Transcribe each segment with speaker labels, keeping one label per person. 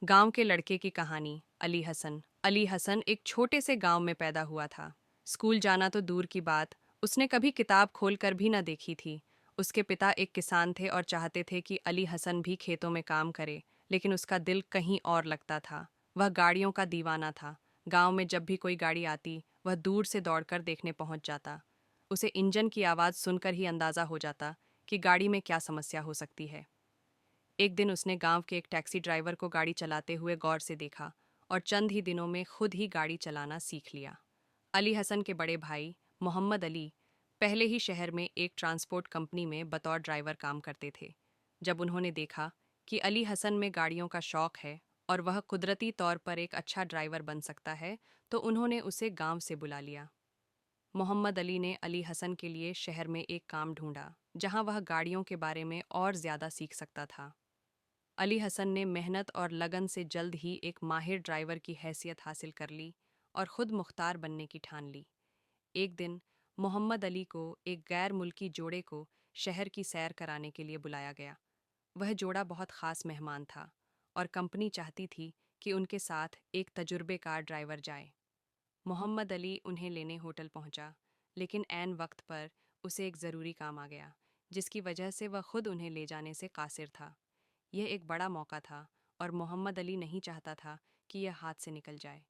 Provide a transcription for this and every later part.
Speaker 1: गांव के लड़के की कहानी। अली हसन। अली हसन एक छोटे से गांव में पैदा हुआ था। स्कूल जाना तो दूर की बात, उसने कभी किताब खोलकर भी न देखी थी। उसके पिता एक किसान थे और चाहते थे कि अली हसन भी खेतों में काम करे, लेकिन उसका दिल कहीं और लगता था। वह गाड़ियों का दीवाना था। गांव में जब भी कोई गाड़ी आती, वह दूर से दौड़कर देखने पहुंच जाता। उसे इंजन की आवाज़ सुनकर ही अंदाज़ा हो जाता कि गाड़ी में क्या समस्या हो सकती है। एक दिन उसने गांव के एक टैक्सी ड्राइवर को गाड़ी चलाते हुए गौर से देखा और चंद ही दिनों में खुद ही गाड़ी चलाना सीख लिया। अली हसन के बड़े भाई मोहम्मद अली पहले ही शहर में एक ट्रांसपोर्ट कंपनी में बतौर ड्राइवर काम करते थे। जब उन्होंने देखा कि अली हसन में गाड़ियों का शौक है और वह कुदरती तौर पर एक अच्छा ड्राइवर बन सकता है, तो उन्होंने उसे गांव से बुला लिया। मोहम्मद अली ने अली हसन के लिए शहर में एक काम ढूंढा, जहां वह गाड़ियों के बारे में और ज़्यादा सीख सकता था। अली हसन ने मेहनत और लगन से जल्द ही एक माहिर ड्राइवर की हैसियत हासिल कर ली और खुद मुख्तार बनने की ठान ली। एक दिन मोहम्मद अली को एक गैर मुल्की जोड़े को शहर की सैर कराने के लिए बुलाया गया। वह जोड़ा बहुत ख़ास मेहमान था और कंपनी चाहती थी कि उनके साथ एक तजुर्बेकार ड्राइवर जाए। मोहम्मद अली उन्हें लेने होटल पहुंचा, लेकिन ऐन वक्त पर उसे एक ज़रूरी काम आ गया, जिसकी वजह से वह खुद उन्हें ले जाने से कासिर था। यह एक बड़ा मौका था और मोहम्मद अली नहीं चाहता था कि यह हाथ से निकल जाए।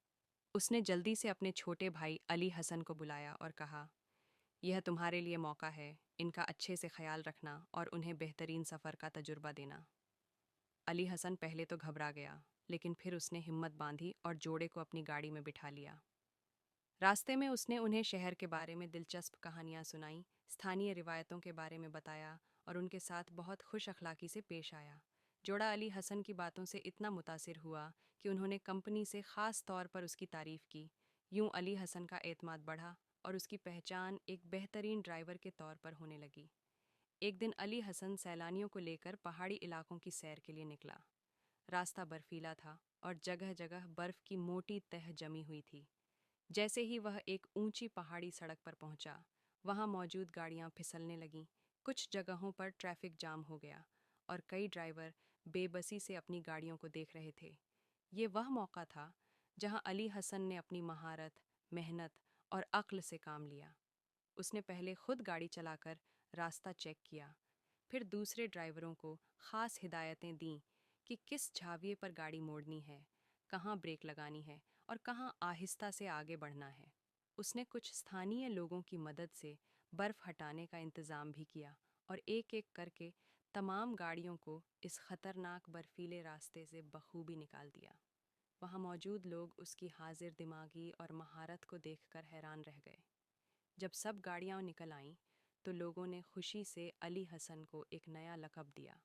Speaker 1: उसने जल्दी से अपने छोटे भाई अली हसन को बुलाया और कहा, यह तुम्हारे लिए मौका है, इनका अच्छे से ख्याल रखना और उन्हें बेहतरीन सफ़र का तजुर्बा देना। अली हसन पहले तो घबरा गया, लेकिन फिर उसने हिम्मत बांधी और जोड़े को अपनी गाड़ी में बिठा लिया। रास्ते में उसने उन्हें शहर के बारे में दिलचस्प कहानियां सुनाई, स्थानीय रिवायतों के बारे में बताया और उनके साथ बहुत खुश अखलाकी से पेश आया। जोड़ा अली हसन की बातों से इतना मुतासिर हुआ कि उन्होंने कंपनी से ख़ास तौर पर उसकी तारीफ़ की। यूं अली हसन का एतमाद बढ़ा और उसकी पहचान एक बेहतरीन ड्राइवर के तौर पर होने लगी। एक दिन अली हसन सैलानियों को लेकर पहाड़ी इलाकों की सैर के लिए निकला। रास्ता बर्फीला था और जगह जगह बर्फ की मोटी तह जमी हुई थी। जैसे ही वह एक ऊंची पहाड़ी सड़क पर पहुंचा, वहां मौजूद गाड़ियां फिसलने लगीं। कुछ जगहों पर ट्रैफिक जाम हो गया और कई ड्राइवर बेबसी से अपनी गाड़ियों को देख रहे थे। ये वह मौका था जहां अली हसन ने अपनी महारत, मेहनत और अक्ल से काम लिया। उसने पहले खुद गाड़ी चलाकर रास्ता चेक किया, फिर दूसरे ड्राइवरों को खास हिदायतें दीं कि किस झाविये पर गाड़ी मोड़नी है, कहाँ ब्रेक लगानी है और कहाँ आहिस्ता से आगे बढ़ना है। उसने कुछ स्थानीय लोगों की मदद से बर्फ हटाने का इंतज़ाम भी किया और एक-एक करके तमाम गाड़ियों को इस खतरनाक बर्फीले रास्ते से बखूबी निकाल दिया। वहाँ मौजूद लोग उसकी हाजिर दिमागी और महारत को देखकर हैरान रह गए। जब सब गाड़ियाँ निकल आईं, तो लोगों ने खुशी से अली हसन को एक नया लक़ब दिया,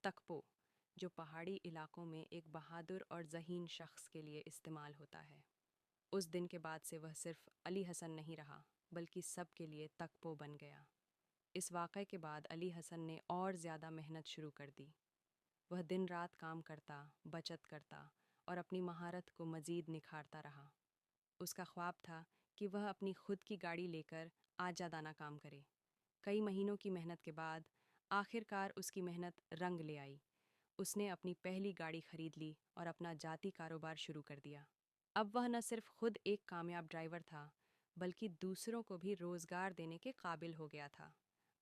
Speaker 1: तकपो, जो पहाड़ी इलाकों में एक बहादुर और ज़हीन शख्स के लिए इस्तेमाल होता है। उस दिन के बाद से वह सिर्फ अली हसन नहीं रहा, बल्कि सब के लिए तकपो बन गया। इस वाक़ये के बाद अली हसन ने और ज़्यादा मेहनत शुरू कर दी। वह दिन रात काम करता, बचत करता और अपनी महारत को मज़ीद निखारता रहा। उसका ख्वाब था कि वह अपनी खुद की गाड़ी लेकर आजादाना काम करे। कई महीनों की मेहनत के बाद आखिरकार उसकी मेहनत रंग ले आई। उसने अपनी पहली गाड़ी खरीद ली और अपना जाती कारोबार शुरू कर दिया। अब वह न सिर्फ खुद एक कामयाब ड्राइवर था, बल्कि दूसरों को भी रोजगार देने के काबिल हो गया था।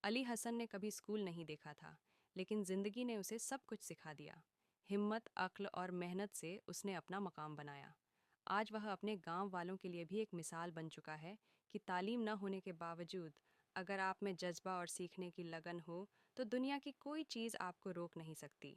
Speaker 1: अली हसन ने कभी स्कूल नहीं देखा था, लेकिन जिंदगी ने उसे सब कुछ सिखा दिया। हिम्मत, अक्ल और मेहनत से उसने अपना मकाम बनाया। आज वह अपने गांव वालों के लिए भी एक मिसाल बन चुका है कि तालीम न होने के बावजूद अगर आप में जज्बा और सीखने की लगन हो, तो दुनिया की कोई चीज़ आपको रोक नहीं सकती।